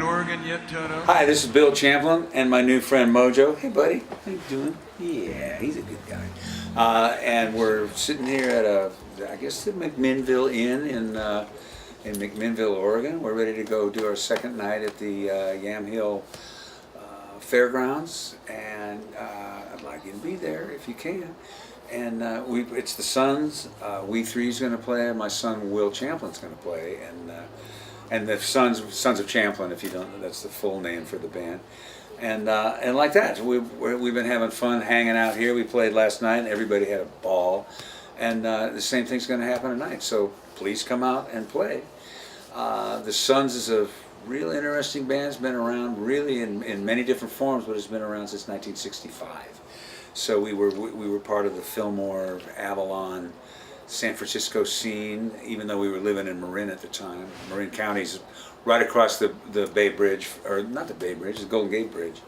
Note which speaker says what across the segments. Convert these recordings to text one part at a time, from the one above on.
Speaker 1: Oregon yet, Toto?
Speaker 2: Hi, this is Bill Champlin and my new friend Mojo. Hey, buddy, how you doing? Yeah, he's a good guy. And we're sitting here at I guess the McMinnville Inn in McMinnville, Oregon. We're ready to go do our second night at the Yamhill Fairgrounds, and I'd like you to be there if you can. And it's the Sons. We Three's going to play. My son Will Champlin's going to play, and the Sons of Champlin, if you don't know, that's the full name for the band. And like that, we've been having fun hanging out here. We played last night, and everybody had a ball. And the same thing's going to happen tonight. So please come out and play. The Sons is a real interesting band. It's been around really in many different forms, but it's been around since 1965. So we were part of the Fillmore, Avalon, San Francisco scene, even though we were living in Marin at the time. Marin County's right across the Bay Bridge, or not the Bay Bridge, the Golden Gate Bridge.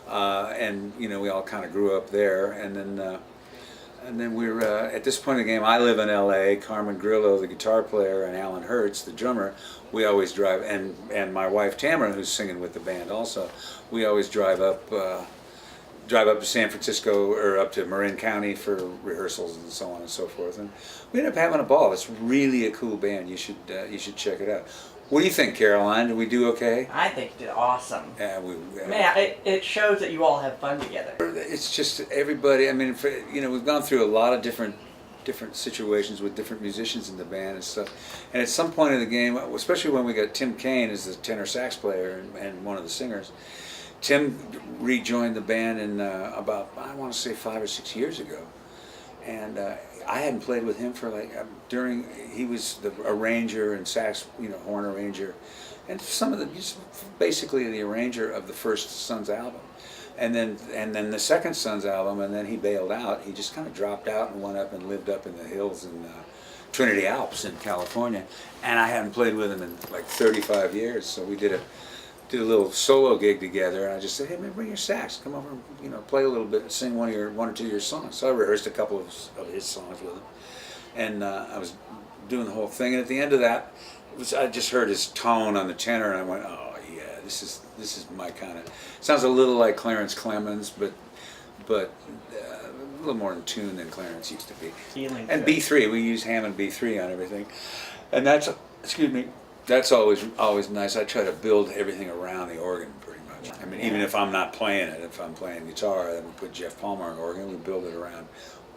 Speaker 2: And you know, we all kind of grew up there. And then we're at this point in the game, I live in LA. Carmen Grillo, the guitar player, and Alan Hertz, the drummer, we always drive, and my wife Tamara, who's singing with the band also, we always drive up to San Francisco or up to Marin County for rehearsals and so on and so forth. And we end up having a ball. It's really a cool band. You should check it out. What do you think, Caroline? Did we do okay?
Speaker 3: I think you did awesome.
Speaker 2: Man,
Speaker 3: it shows that you all have fun together.
Speaker 2: It's just everybody. I mean, we've gone through a lot of different situations with different musicians in the band and stuff. And at some point in the game, especially when we got Tim Kaine as the tenor sax player and one of the singers, Tim rejoined the band in about, I want to say, 5 or 6 years ago. And I hadn't played with him for he was the arranger and sax, horn arranger, and basically the arranger of the first Sons album. And then the second Sons album, and then he bailed out. He just kind of dropped out and went up and lived up in the hills in Trinity Alps in California. And I hadn't played with him in like 35 years, so we did a little solo gig together, and I just said, hey man, bring your sax, come over and play a little bit, sing one or two of your songs. So I rehearsed a couple of his songs with him, and I was doing the whole thing, and at the end of that, I just heard his tone on the tenor, and I went, oh yeah, this is my kind of, sounds a little like Clarence Clemens, but a little more in tune than Clarence used to be. And B3, we use Hammond B3 on everything, and that's always nice. I try to build everything around the organ pretty much. I mean, even if I'm not playing it, if I'm playing guitar, then we put Jeff Palmer on organ, we build it around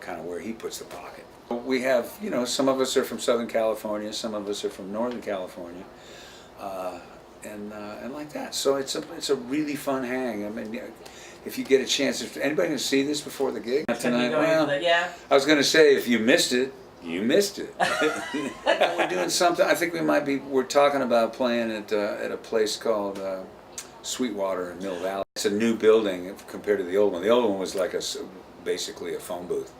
Speaker 2: kind of where he puts the pocket. We have, some of us are from Southern California, some of us are from Northern California, and like that. So it's a really fun hang. I mean, if you get a chance, if anybody can see this before the gig tonight,
Speaker 3: yeah.
Speaker 2: I was going to say, if you missed it, you missed it. We're doing something. I think we're talking about playing at a place called Sweetwater in Mill Valley. It's a new building compared to the old one. The old one was like basically a phone booth,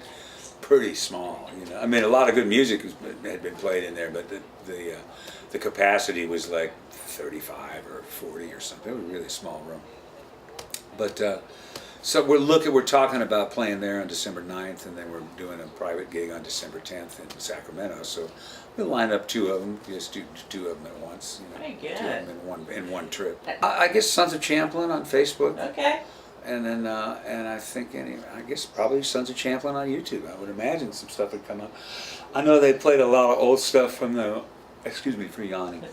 Speaker 2: pretty small. I mean, a lot of good music had been played in there, but the capacity was like 35 or 40 or something. It was a really small room. But so we're talking about playing there on December 9th, and then we're doing a private gig on December 10th in Sacramento. So we'll line up two of them, just do two of them at once.
Speaker 3: Very good.
Speaker 2: Do them in one trip. I guess Sons of Champlin on Facebook.
Speaker 3: Okay.
Speaker 2: And then and I think I guess probably Sons of Champlin on YouTube. I would imagine some stuff would come up. I know they played a lot of old stuff from the. Excuse me for yawning.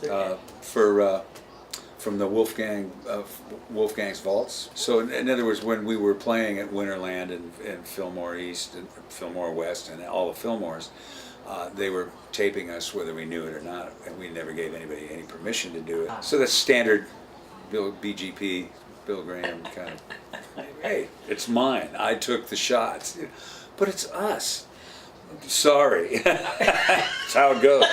Speaker 2: From the Wolfgang's Vaults. So in other words, when we were playing at Winterland and Fillmore East and Fillmore West and all the Fillmores, they were taping us whether we knew it or not, and we never gave anybody any permission to do it. So that's standard BGP, Bill Graham kind of, hey, it's mine, I took the shots. But it's us. Sorry. That's how it goes.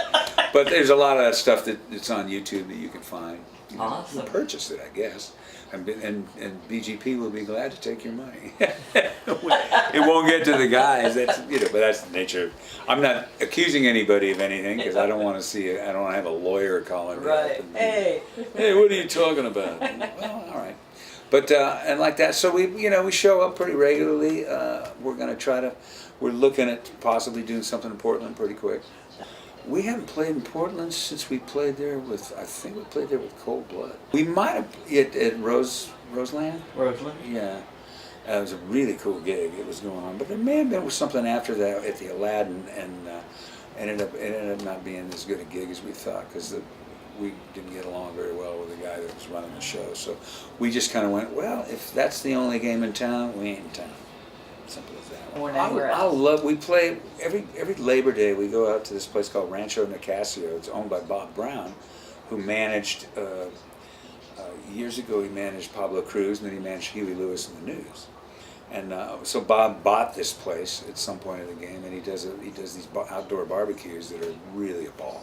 Speaker 2: But there's a lot of that stuff that's on YouTube that you can find.
Speaker 3: Awesome.
Speaker 2: You purchase it, I guess, and BGP will be glad to take your money. It won't get to the guys. But that's the nature. I'm not accusing anybody of anything because I don't want to I don't want to have a lawyer calling me up. And,
Speaker 3: hey,
Speaker 2: what are you talking about? Well, all right. But and like that, so we show up pretty regularly. We're looking at possibly doing something in Portland pretty quick. We haven't played in Portland since we played there with, I think we played there with Cold Blood. We might have, at Roseland?
Speaker 3: Roseland?
Speaker 2: Yeah. It was a really cool gig it was going on. But there may have been something after that at the Aladdin, and it ended up not being as good a gig as we thought, because we didn't get along very well with the guy that was running the show. So we just kind of went, well, if that's the only game in town, we ain't in town. Simple as that. We play every Labor Day. We go out to this place called Rancho Nicasio. It's owned by Bob Brown, who managed years ago. He managed Pablo Cruz, and then he managed Huey Lewis and the News. And so Bob bought this place at some point in the game, and he does these outdoor barbecues that are really a ball,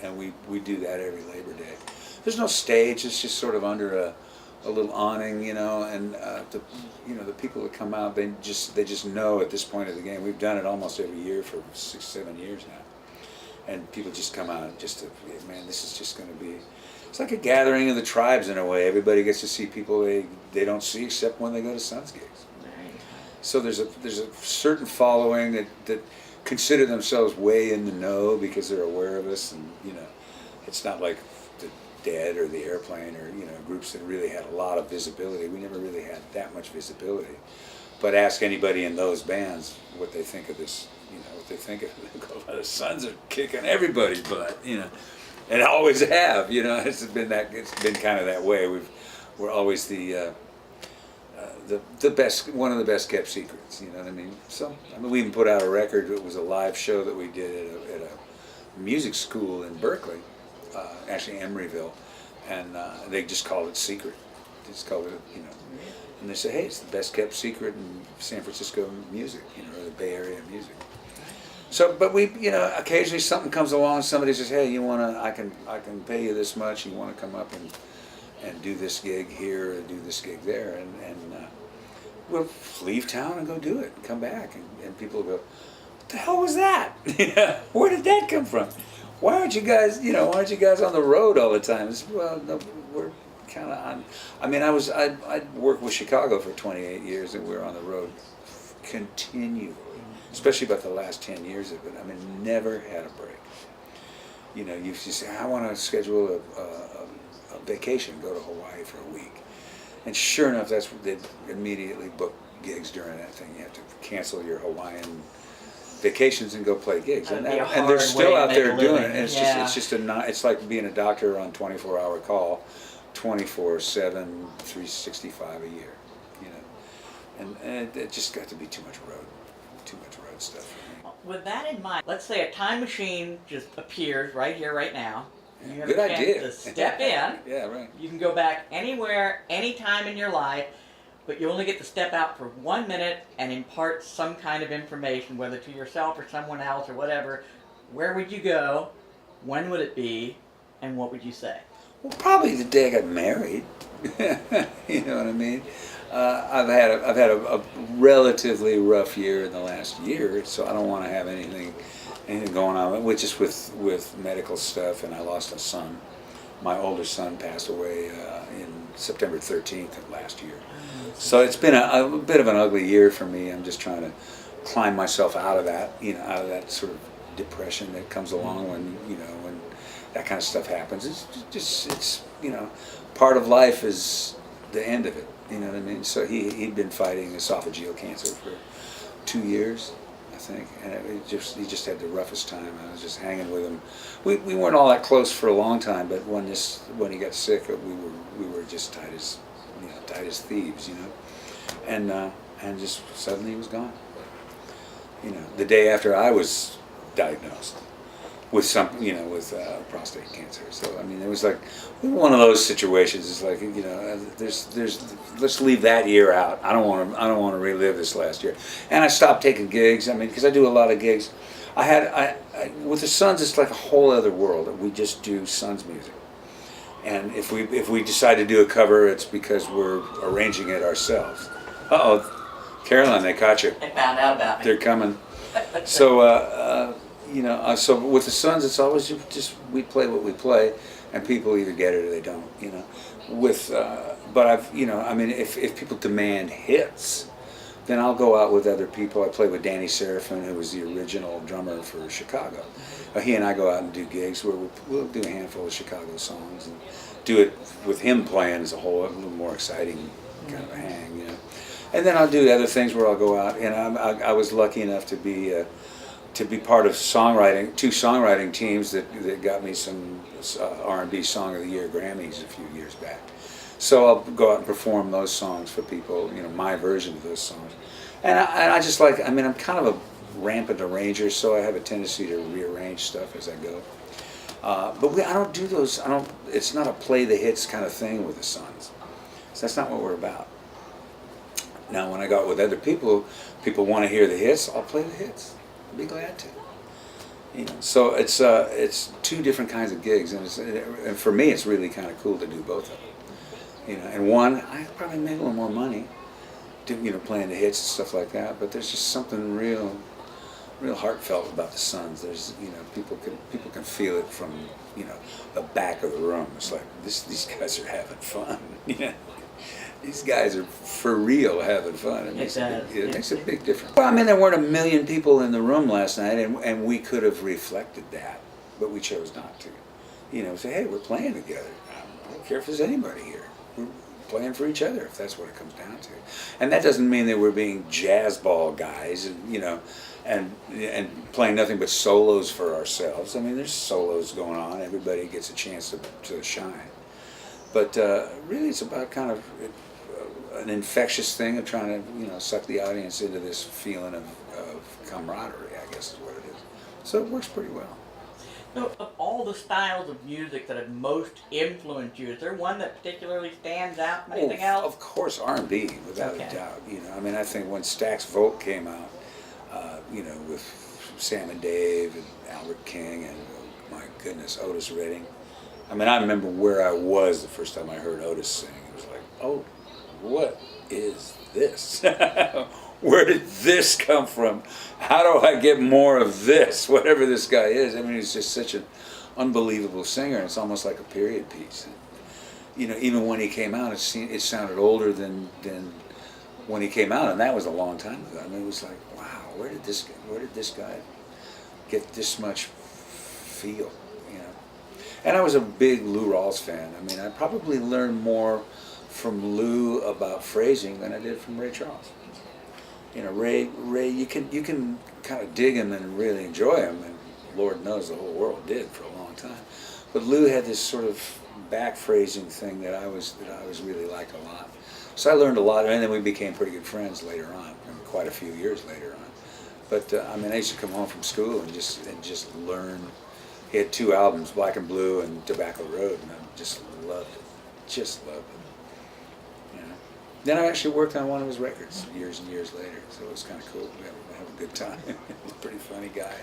Speaker 2: And we do that every Labor Day. There's no stage. It's just sort of under a little awning, and the people that come out, they just know at this point of the game. We've done it almost every year for 6-7 years now, and people just come out just to, man, this is just going to be. It's like a gathering of the tribes in a way. Everybody gets to see people they don't see except when they go to Suns gigs. So there's a certain following that consider themselves way in the know because they're aware of us, and it's not like the Dead or the Airplane or groups that really had a lot of visibility. We never really had that much visibility. But ask anybody in those bands what they think of this. What they think of it. The Suns are kicking everybody's butt. And always have. It's been kind of that way. We're always the best, one of the best kept secrets. You know what I mean? So we even put out a record. It was a live show that we did at a music school in Berkeley, actually Emeryville, and they just called it Secret. They just called it, and they said, hey, it's the best kept secret in San Francisco music, or the Bay Area music. So, but we, occasionally something comes along. Somebody says, "Hey, I can pay you this much. You want to come up and do this gig here or do this gig there?" And we'll leave town and go do it. And come back, and people will go, "What the hell was that? Where did that come from? Why aren't you guys, on the road all the time?" It's, well, no, we're kind of on. I mean, I worked with Chicago for 28 years, and we were on the road continually. Especially about the last 10 years of it. I mean, never had a break. You say, I want to schedule a vacation, go to Hawaii for a week. And sure enough, that's what they immediately book gigs during that thing. You have to cancel your Hawaiian vacations and go play gigs. And they're still out there doing it. And it's like being a doctor on 24-hour call, 24/7, 365 a year. And it just got to be too much road stuff.
Speaker 3: With that in mind, let's say a time machine just appears right here, right now. You have
Speaker 2: Good
Speaker 3: a chance
Speaker 2: idea.
Speaker 3: to step in.
Speaker 2: Yeah, right.
Speaker 3: You can go back anywhere, anytime in your life, but you only get to step out for 1 minute and impart some kind of information, whether to yourself or someone else or whatever. Where would you go? When would it be? And what would you say?
Speaker 2: Well, probably the day I got married. You know what I mean? I've had a relatively rough year in the last year, so I don't want to have anything going on, which is with medical stuff. And I lost a son. My older son passed away in September 13th of last year. So it's been a bit of an ugly year for me. I'm just trying to climb myself out of that, out of that sort of depression that comes along when that kind of stuff happens. It's part of life is the end of it. You know what I mean? So he'd been fighting esophageal cancer for 2 years, I think, and he just had the roughest time. I was just hanging with him. We weren't all that close for a long time, but when he got sick, we were just tight as thieves, and just suddenly he was gone. The day after I was diagnosed with prostate cancer. So I mean, it was like one of those situations. It's like let's leave that year out. I don't want to relive this last year. And I stopped taking gigs. I mean, because I do a lot of gigs. I with the Suns, it's like a whole other world. We just do Suns music. And if we decide to do a cover, it's because we're arranging it ourselves. Caroline, they caught you.
Speaker 3: They found out about me.
Speaker 2: They're coming. So. So with the Suns, it's always just we play what we play, and people either get it or they don't. But if people demand hits, then I'll go out with other people. I play with Danny Serafin, who was the original drummer for Chicago. He and I go out and do gigs where we'll do a handful of Chicago songs and do it with him playing as a whole, a little more exciting kind of a hang, you know. And then I'll do other things where I'll go out, and I was lucky enough to be part of songwriting, 2 songwriting teams that got me some R&B Song of the Year Grammys a few years back. So I'll go out and perform those songs for people, you know, my version of those songs. And I just like, I mean, I'm kind of a rampant arranger, so I have a tendency to rearrange stuff as I go. But I don't do those, it's not a play the hits kind of thing with the Sons. So that's not what we're about. Now, when I go out with other people, people want to hear the hits, I'll play the hits. I'll be glad to. You know, so it's 2 different kinds of gigs, and for me, it's really kind of cool to do both of them. You know, and one, I probably make a little more money, you know, playing the hits and stuff like that. But there's just something real heartfelt about the Sons. There's, you know, people can feel it from, you know, the back of the room. It's like these guys are having fun. You know, these guys are for real having fun. It makes a big difference. Well, I mean, there weren't 1 million people in the room last night, and we could have reflected that, but we chose not to. You know, say, hey, we're playing together. I don't care if there's anybody here. We're playing for each other, if that's what it comes down to. And that doesn't mean that we're being jazz ball guys, and, you know, and playing nothing but solos for ourselves. I mean, there's solos going on. Everybody gets a chance to shine. But really, it's about kind of an infectious thing of trying to, you know, suck the audience into this feeling of camaraderie, I guess is what it is. So it works pretty well.
Speaker 3: So, of all the styles of music that have most influenced you, is there one that particularly stands out from anything else?
Speaker 2: Of course, R&B, without a doubt. You know, I mean, I think when Stax Volt came out, you know, with Sam and Dave and Albert King and, oh, my goodness, Otis Redding. I mean, I remember where I was the first time I heard Otis sing. It was like, oh, what is this? Where did this come from? How do I get more of this? Whatever this guy is. I mean, he's just such an unbelievable singer. It's almost like a period piece. You know, even when he came out, it sounded older than when he came out, and that was a long time ago. I mean, it was like, wow, where did this guy get this much feel? You know. And I was a big Lou Rawls fan. I mean, I probably learned more from Lou about phrasing than I did from Ray Charles. You know, Ray, you can kind of dig him and really enjoy him, and Lord knows the whole world did for a long time. But Lou had this sort of back phrasing thing that I was really like a lot. So I learned a lot, and then we became pretty good friends later on, quite a few years later on. But I mean, I used to come home from school and just learn. He had 2 albums, Black and Blue and Tobacco Road, and I just loved it. Just loved it. Then I actually worked on one of his records years and years later, so it was kind of cool. We have a good time. He's a pretty funny guy.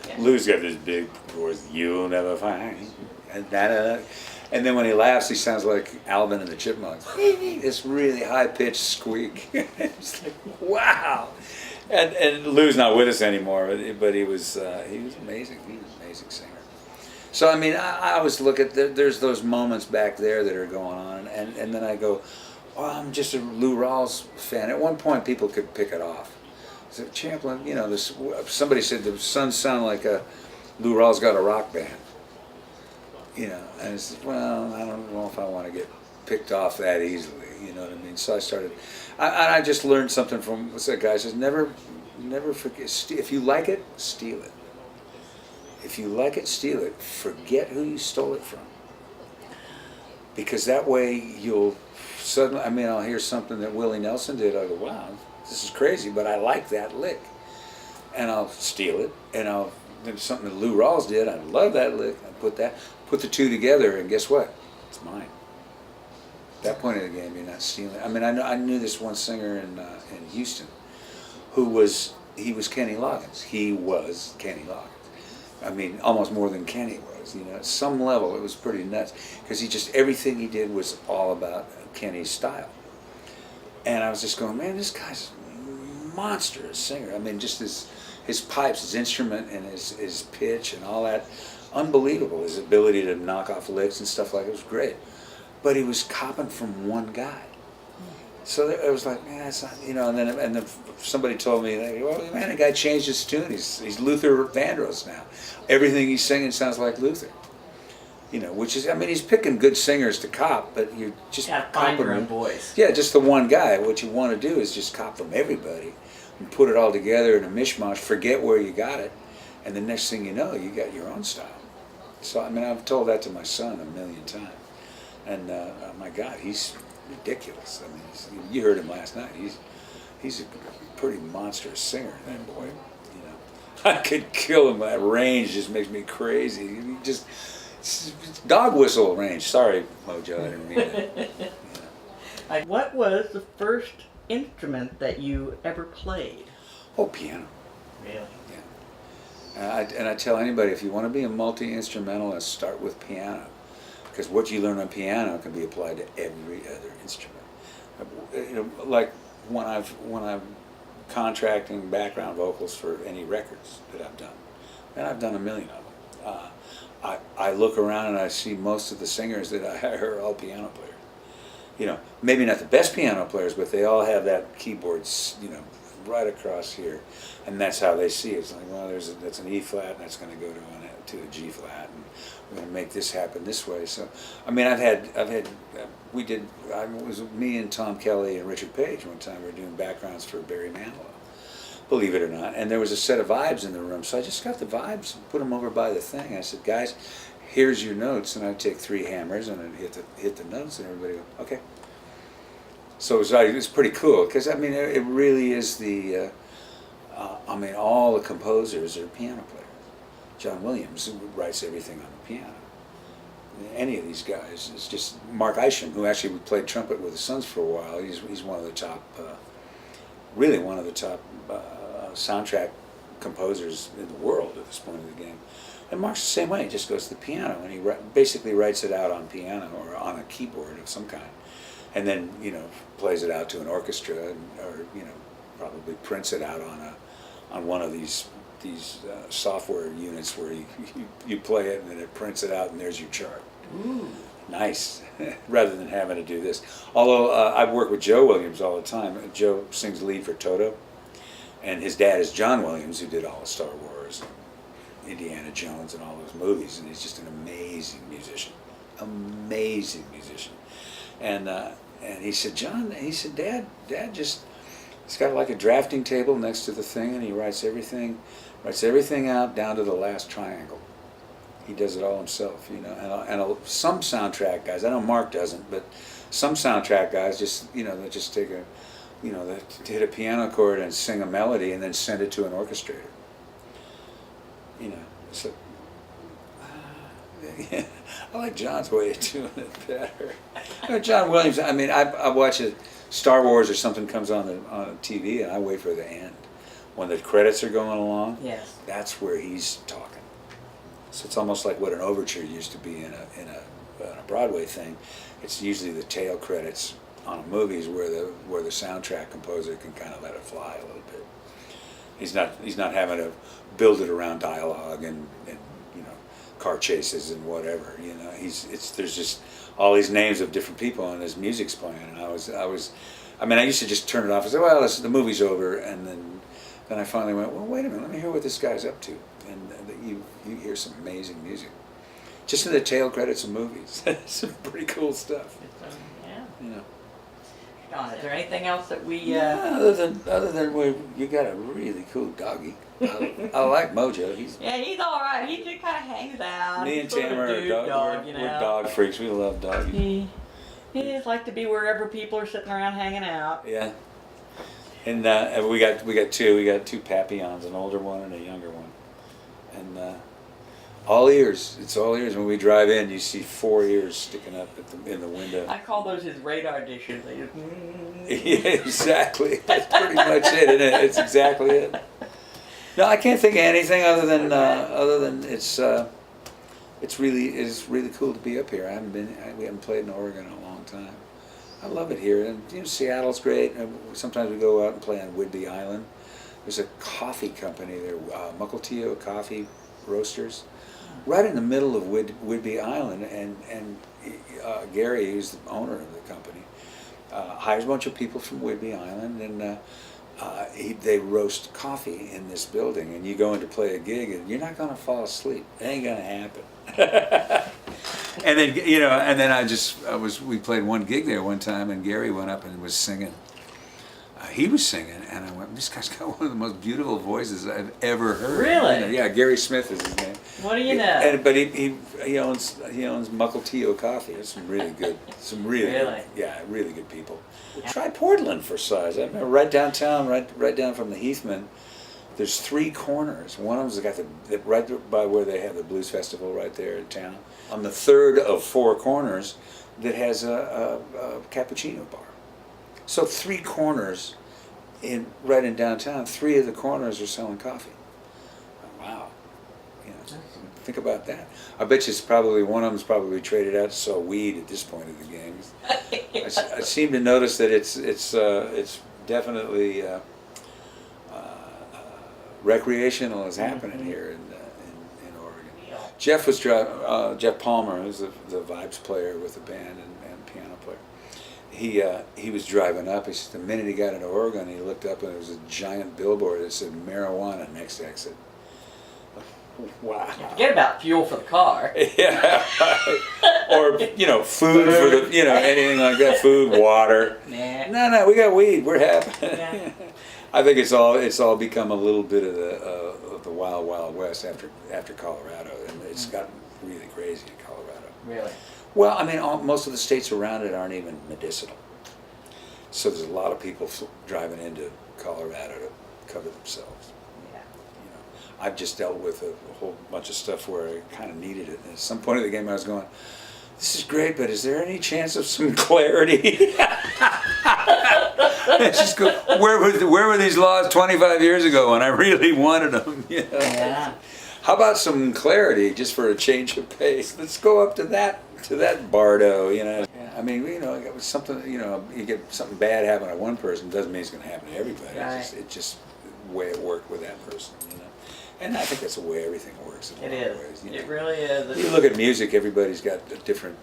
Speaker 2: Yeah. Lou's got this big voice, you'll never find. And then when he laughs, he sounds like Alvin and the Chipmunks. This really high-pitched squeak. It's like, wow. And Lou's not with us anymore, but he was amazing. He was an amazing singer. So, I mean, I always look at, there's those moments back there that are going on, and then I go, well, I'm just a Lou Rawls fan. At one point, people could pick it off. So Champlin, you know, somebody said the Sons sound like Lou Rawls got a rock band. You know, and it's, well, I don't know if I want to get picked off that easily. You know what I mean? So I started. I just learned something from what's that guy says. Never forget. If you like it, steal it. If you like it, steal it. Forget who you stole it from. Because that way you'll. Suddenly, I mean, I'll hear something that Willie Nelson did. I go, wow, this is crazy, but I like that lick. And I'll steal it. And there's something that Lou Rawls did. I love that lick. I put the 2 together, and guess what? It's mine. At that point in the game, you're not stealing. I mean, I knew this one singer in Houston he was Kenny Loggins. He was Kenny Loggins. I mean, almost more than Kenny was. You know, at some level, it was pretty nuts because everything he did was all about Kenny's style. And I was just going, man, this guy's a monster as a singer. I mean, just his pipes, his instrument, and his pitch and all that, unbelievable. His ability to knock off licks and stuff like it was great. But he was copping from one guy. So it was like, man, it's not, you know. And then somebody told me, well, man, the guy changed his tune. He's Luther Vandross now. Everything he's singing sounds like Luther. You know, which is, I mean, he's picking good singers to cop, but you just
Speaker 3: find your own voice.
Speaker 2: Yeah, just the one guy. What you want to do is just cop from everybody and put it all together in a mishmash. Forget where you got it, and the next thing you know, you got your own style. So I mean, I've told that to my son 1,000,000 times, and oh my God, he's ridiculous. I mean, you heard him last night. He's a pretty monstrous singer, that boy. You know, I could kill him. That range just makes me crazy. He just it's dog whistle range. Sorry, Mojo, I didn't mean it. Yeah.
Speaker 3: What was the first instrument that you ever played?
Speaker 2: Oh, piano.
Speaker 3: Really?
Speaker 2: Yeah. And I tell anybody, if you want to be a multi-instrumentalist, start with piano. Because what you learn on piano can be applied to every other instrument. You know, like when I'm contracting background vocals for any records that I've done, and I've done 1,000,000 of them. I look around and I see most of the singers that I hire are all piano players. You know, maybe not the best piano players, but they all have that keyboard, you know, right across here, and that's how they see it. It's like, well, that's an E flat, and that's going to go to a G flat, and we're going to make this happen this way. So, I mean, it was me and Tom Kelly and Richard Page one time. We were doing backgrounds for Barry Manilow, believe it or not, and there was a set of vibes in the room, so I just got the vibes and put them over by the thing. I said, guys, here's your notes, and I'd take 3 hammers and I'd hit the notes, and everybody go, okay. So it was pretty cool, because I mean, it really is the, I mean, all the composers are piano players. John Williams writes everything on the piano. Any of these guys, it's just Mark Isham, who actually played trumpet with the Sons for a while. He's one of the top, really one of the top soundtrack composers in the world at this point of the game. And Mark's the same way. He just goes to the piano and he basically writes it out on piano or on a keyboard of some kind, and then, you know, plays it out to an orchestra, or, you know, probably prints it out on one of these software units where you play it and then it prints it out and there's your chart.
Speaker 3: Ooh.
Speaker 2: Nice. Rather than having to do this. Although I work with Joe Williams all the time. Joe sings lead for Toto, and his dad is John Williams, who did all of Star Wars and Indiana Jones and all those movies, and he's just an amazing musician. Amazing musician. And he said, John, he said, Dad just, he's got like a drafting table next to the thing, and he writes everything out down to the last triangle. He does it all himself, you know. And some soundtrack guys, I know Mark doesn't, but some soundtrack guys just, you know, they just take they hit a piano chord and sing a melody and then send it to an orchestrator. You know, so I like John's way of doing it better. You know, John Williams, I mean, I watch Star Wars or something comes on TV, and I wait for the end. When the credits are going along,
Speaker 3: yes,
Speaker 2: that's where he's talking. So it's almost like what an overture used to be in a Broadway thing. It's usually the tail credits on movies where the soundtrack composer can kind of let it fly a little bit. He's not having to build it around dialogue and you know, car chases and whatever. You know, there's just all these names of different people and his music's playing. And I used to just turn it off and say, well, the movie's over, and then I finally went, well, wait a minute, let me hear what this guy's up to. And you hear some amazing music. Just in the tail credits of movies. Some pretty cool stuff.
Speaker 3: Yeah.
Speaker 2: You know.
Speaker 3: John, is there anything else that we...
Speaker 2: Yeah, other than you got a really cool doggy. I like Mojo. He's
Speaker 3: all right. He just kind of hangs out.
Speaker 2: Me and Tamara are we're dog freaks. We love doggies.
Speaker 3: He just like to be wherever people are sitting around hanging out.
Speaker 2: Yeah. And we got two Papillons, an older one and a younger one, and all ears. It's all ears. When we drive in, you see 4 ears sticking up in the window.
Speaker 3: I call those his radar dishes. They just.
Speaker 2: Yeah, exactly. That's pretty much it, isn't it? It's exactly it. No, I can't think of anything other than it's really cool to be up here. We haven't played in Oregon in a long time. I love it here, and you know, Seattle's great. Sometimes we go out and play on Whidbey Island. There's a coffee company there, Mukilteo Coffee Roasters, right in the middle of Whidbey Island, and Gary, who's the owner of the company, hires a bunch of people from Whidbey Island, and they roast coffee in this building, and you go in to play a gig, and you're not going to fall asleep. It ain't going to happen. And then we played one gig there one time, and Gary went up and was singing. He was singing, and I went, this guy's got one of the most beautiful voices I've ever heard.
Speaker 3: Really?
Speaker 2: You know, yeah, Gary Smith is his name.
Speaker 3: What do you know?
Speaker 2: But he owns Mukilteo Coffee. It's some really good, really good people. Try Portland for size. I mean, right downtown, right down from the Heathman. There's 3 corners. One of them's got right by where they have the Blues Festival right there in town. On the third of 4 corners, that has a cappuccino bar. So 3 corners right in downtown. 3 of the corners are selling coffee. Wow, you know, think about that. I bet you it's probably one of them's probably traded out to sell weed at this point of the game. I seem to notice that it's definitely recreational is happening here in Oregon. Jeff Palmer, who's the vibes player with the band and piano player. He was driving up. He said the minute he got into Oregon, he looked up and there was a giant billboard that said marijuana next exit. Wow.
Speaker 3: Forget about fuel for the car.
Speaker 2: Yeah. Or food for the anything like that. Food, water.
Speaker 3: Nah.
Speaker 2: No, we got weed. We're happy.
Speaker 3: Yeah.
Speaker 2: I think it's all become a little bit of the wild west after Colorado, and it's gotten really crazy in Colorado.
Speaker 3: Really?
Speaker 2: Well, I mean, most of the states around it aren't even medicinal, so there's a lot of people driving into Colorado to cover themselves.
Speaker 3: Yeah.
Speaker 2: I've just dealt with a whole bunch of stuff where I kind of needed it, and at some point of the game I was going, this is great, but is there any chance of some clarity? Just go, where were these laws 25 years ago when I really wanted them?
Speaker 3: Yeah.
Speaker 2: How about some clarity just for a change of pace? Let's go up to that bardo, Yeah. I mean, it was something, you get something bad happen to one person, doesn't mean it's going to happen to everybody.
Speaker 3: Right.
Speaker 2: It's just the way it worked with that person, And I think that's the way everything works. In
Speaker 3: It
Speaker 2: a lot of
Speaker 3: is.
Speaker 2: ways,
Speaker 3: It really is.
Speaker 2: You look at music, everybody's got a different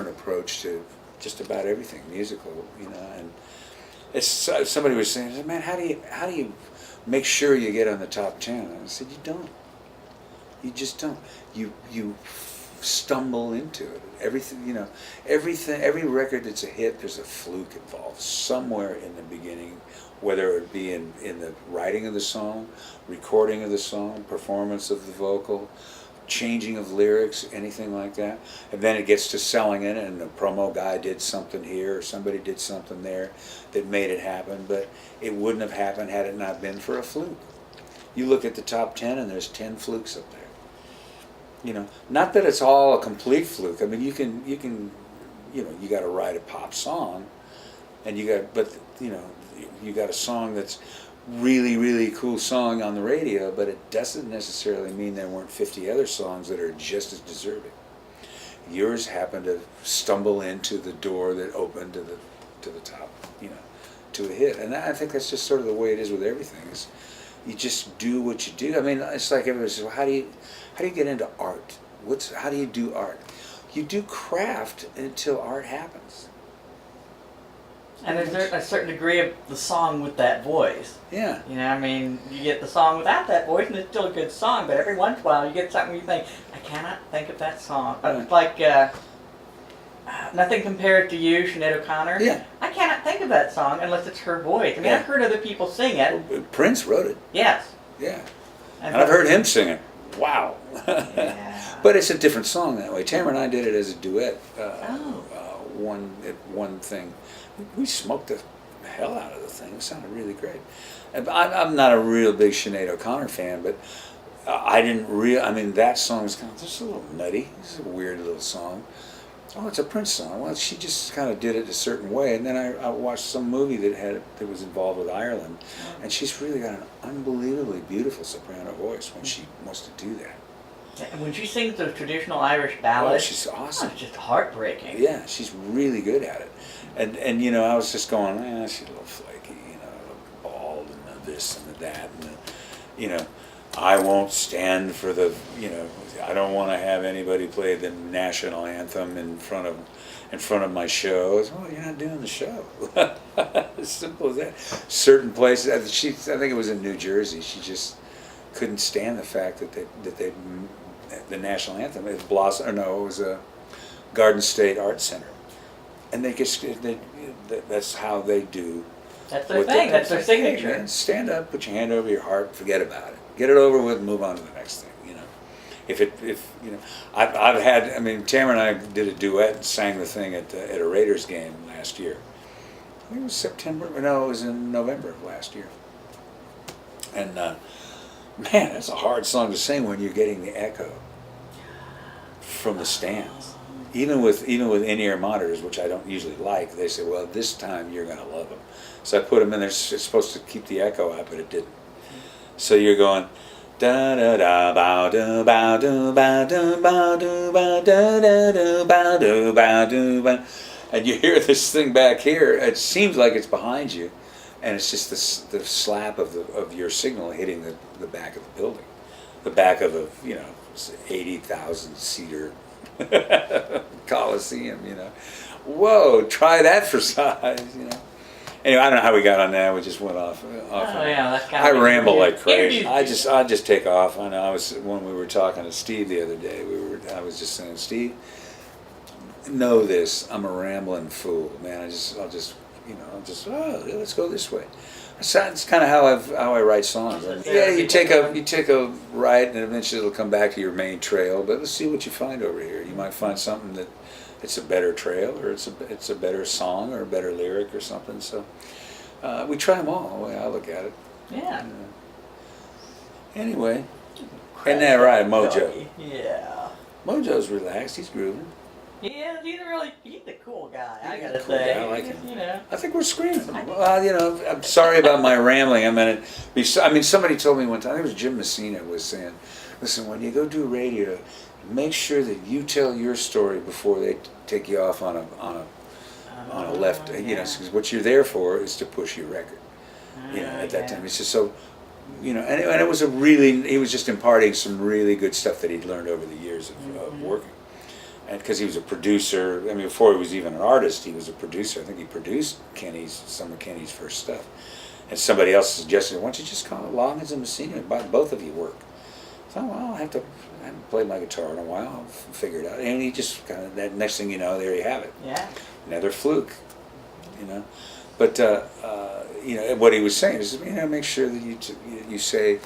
Speaker 2: approach to just about everything musical, And it's somebody was saying, man, how do you make sure you get on the top 10? And I said, you don't. You just don't. You stumble into it. Everything, every record that's a hit, there's a fluke involved somewhere in the beginning, whether it be in the writing of the song, recording of the song, performance of the vocal, changing of lyrics, anything like that. And then it gets to selling it, and the promo guy did something here, or somebody did something there that made it happen, but it wouldn't have happened had it not been for a fluke. You look at the top 10 and there's 10 flukes up there. Not that it's all a complete fluke. I mean, you got to write a pop song, and you got a song that's really, really cool song on the radio, but it doesn't necessarily mean there weren't 50 other songs that are just as deserving. Yours happened to stumble into the door that opened to the top, to a hit. And I think that's just sort of the way it is with everything. You just do what you do. I mean, it's like everybody says, well, how do you get into art? How do you do art? You do craft until art happens.
Speaker 3: And there's a certain degree of the song with that voice.
Speaker 2: Yeah.
Speaker 3: I mean, you get the song without that voice, and it's still a good song, but every once in a while you get something where you think, I cannot think of that song.
Speaker 2: Right.
Speaker 3: It's like, Nothing Compared to You, Sinead O'Connor.
Speaker 2: Yeah.
Speaker 3: I cannot think of that song unless it's her voice. I mean, I've heard other people sing it.
Speaker 2: Prince wrote it.
Speaker 3: Yes.
Speaker 2: Yeah. And I've heard him sing it. Wow.
Speaker 3: Yeah.
Speaker 2: But it's a different song that way. Tamara and I did it as a duet. One thing. We smoked the hell out of the thing. It sounded really great. I'm not a real big Sinead O'Connor fan, but I mean, that song's kind of just a little nutty. It's a weird little song. Oh, it's a Prince song. Well, she just kind of did it a certain way. And then I watched some movie that was involved with Ireland, and she's really got an unbelievably beautiful soprano voice when she wants to do that.
Speaker 3: And when she sings those traditional Irish ballads,
Speaker 2: Oh, she's awesome.
Speaker 3: It's just heartbreaking.
Speaker 2: Yeah, she's really good at it. And I was just going, she's a little flaky, bald and the this and the that, and I won't stand for the, I don't want to have anybody play the national anthem in front of my show. It's, well, you're not doing the show. As simple as that. Certain places, I think it was in New Jersey, she just couldn't stand the fact that the national anthem, it was a Garden State Art Center. And that's how they do.
Speaker 3: That's their thing. That's their signature.
Speaker 2: Hey, man, stand up, put your hand over your heart, forget about it. Get it over with, and move on to the next thing. I've had. I mean, Tamara and I did a duet and sang the thing at a Raiders game last year. I think it was September. No, it was in November of last year. And man, that's a hard song to sing when you're getting the echo from the stands. Even with in-ear monitors, which I don't usually like, they say, well, this time you're going to love them. So I put them in there. It's supposed to keep the echo out, but it didn't. So you're going da da da bow do bow do bow do bow do bow da da do bow do bow do bow, and you hear this thing back here. It seems like it's behind you, and it's just the slap of your signal hitting the back of the building, the back of a 80,000 seater Coliseum. Whoa, try that for size. Anyway, I don't know how we got on that. We just went off.
Speaker 3: Yeah, that's kind
Speaker 2: I
Speaker 3: of
Speaker 2: ramble like crazy.
Speaker 3: I
Speaker 2: I just take off. I know. When we were talking to Steve the other day. I was just saying, Steve, know this. I'm a rambling fool, man. I'll just let's go this way. It's kind of how I write songs. Yeah, you take a right, and eventually it'll come back to your main trail. But let's see what you find over here. You might find something that. It's a better trail, or it's a better song, or a better lyric, or something. So we try them all. The way I look at it.
Speaker 3: Yeah.
Speaker 2: Anyway, isn't that right, Mojo?
Speaker 3: Yeah.
Speaker 2: Mojo's relaxed. He's grooving.
Speaker 3: Yeah, he's the cool guy. I gotta
Speaker 2: Cool
Speaker 3: say.
Speaker 2: guy, I like him. I think we're screaming.
Speaker 3: I do.
Speaker 2: Well, I'm sorry about my rambling. Somebody told me one time. I think it was Jim Messina was saying, "Listen, when you go do radio, make sure that you tell your story before they take you off on a left. Because what you're there for is to push your record. At that time, it's just so, and it was he was just imparting some really good stuff that he'd learned over the years of working, and because he was a producer. I mean, before he was even an artist, he was a producer. I think he produced some of Kenny's first stuff, and somebody else suggested, why don't you just call it Loggins and Messina, both of you work. So, well, I haven't played my guitar in a while. I'll figure it out. And he just kind of, that next thing you know, there you have it.
Speaker 3: Yeah.
Speaker 2: Another fluke, But, what he was saying is, make sure that you say,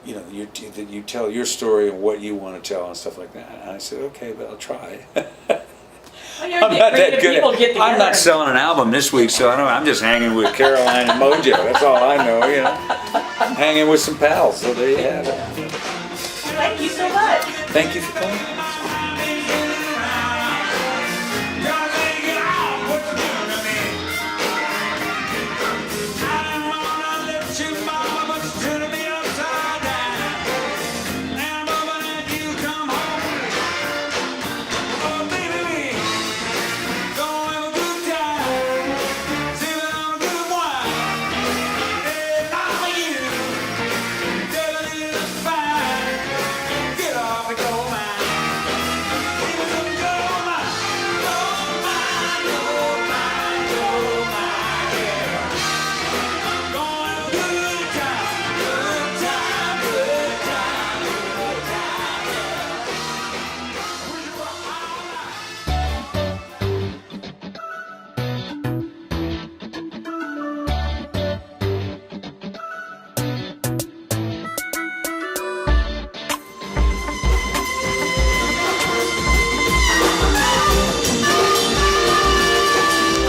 Speaker 2: that you tell your story and what you want to tell and stuff like that. And I said, okay, but I'll try.
Speaker 3: I'm not that good.
Speaker 2: I'm not selling an album this week, so I'm just hanging with Caroline and Mojo. That's all I know, I'm hanging with some pals, so there you have it.
Speaker 3: Thank you so much.
Speaker 2: Thank you for coming.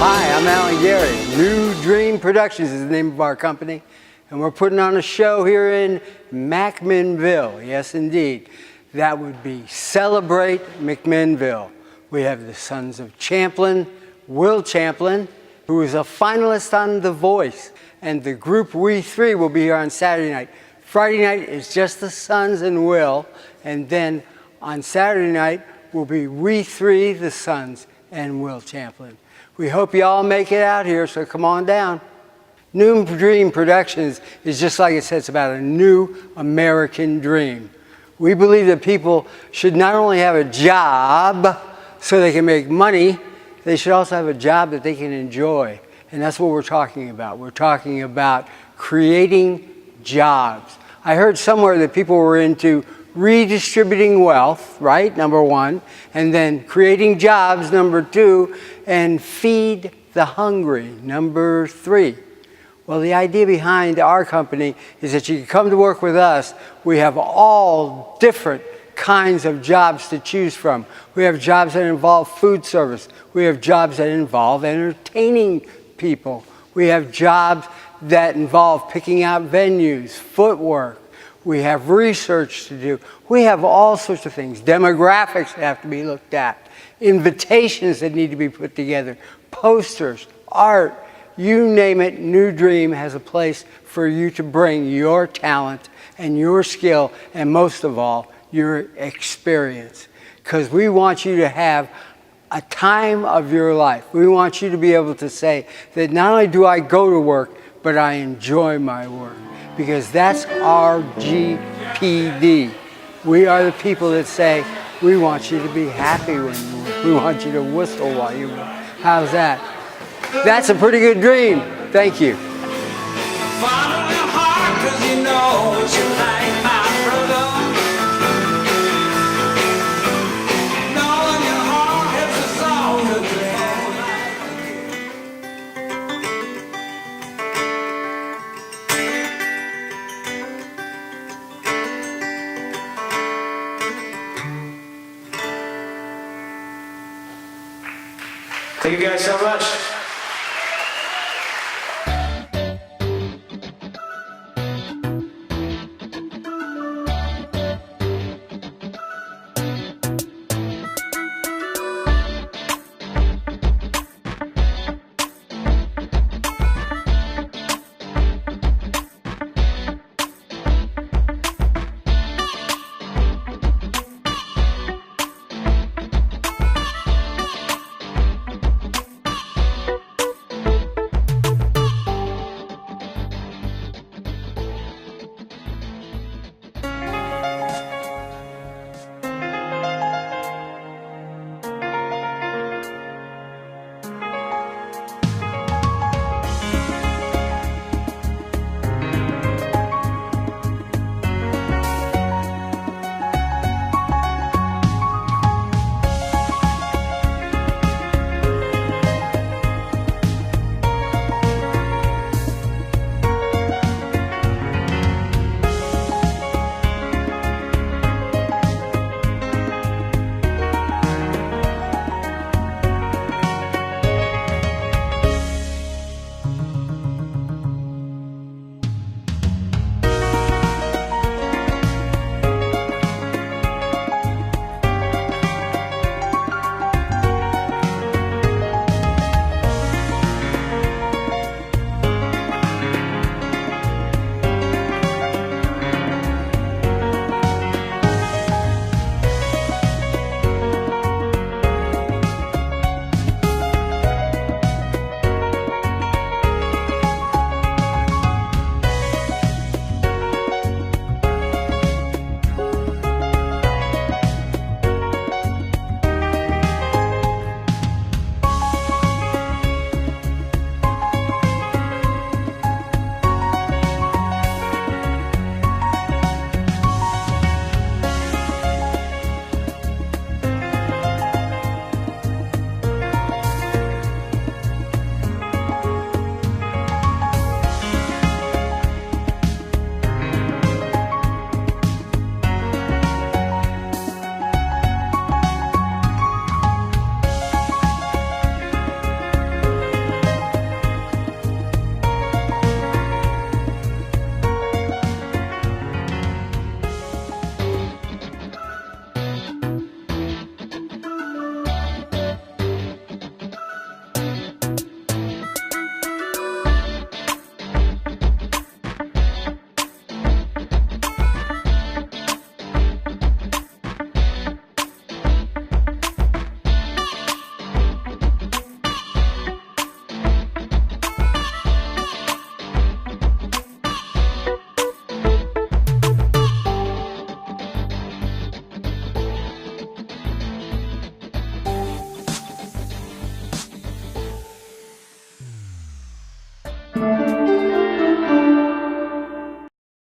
Speaker 1: Hi, I'm Alan Garrett. New Dream Productions is the name of our company, and we're putting on a show here in McMinnville. Yes, indeed. That would be Celebrate McMinnville. We have the sons of Champlin, Will Champlin, who is a finalist on The Voice, and the group We Three will be here on Saturday night. Friday night is just the sons and Will, and then on Saturday night will be We Three, the sons, and Will Champlin. We hope you all make it out here, so come on down. New Dream Productions is just like it says, about a new American dream. We believe that people should not only have a job so they can make money, they should also have a job that they can enjoy. And that's what we're talking about. We're talking about creating jobs. I heard somewhere that people were into redistributing wealth, right, number one, and then creating jobs, number two, and feed the hungry, number three. Well, the idea behind our company is that you can come to work with us. We have all different kinds of jobs to choose from. We have jobs that involve food service. We have jobs that involve entertaining people. We have jobs that involve picking out venues, footwork. We have research to do. We have all sorts of things. Demographics that have to be looked at. Invitations that need to be put together. Posters, art, you name it, New Dream has a place for you to bring your talent and your skill, and most of all, your experience. Because we want you to have a time of your life. We want you to be able to say that not only do I go to work, but I enjoy my work. Because that's our GPD. We are the people that say, we want you to be happy when you work. We want you to whistle while you work. How's that? That's a pretty good dream. Thank you.
Speaker 4: Follow your heart, 'cause you know what you like, my brother. Knowing your heart helps us all to
Speaker 5: Thank you guys so much.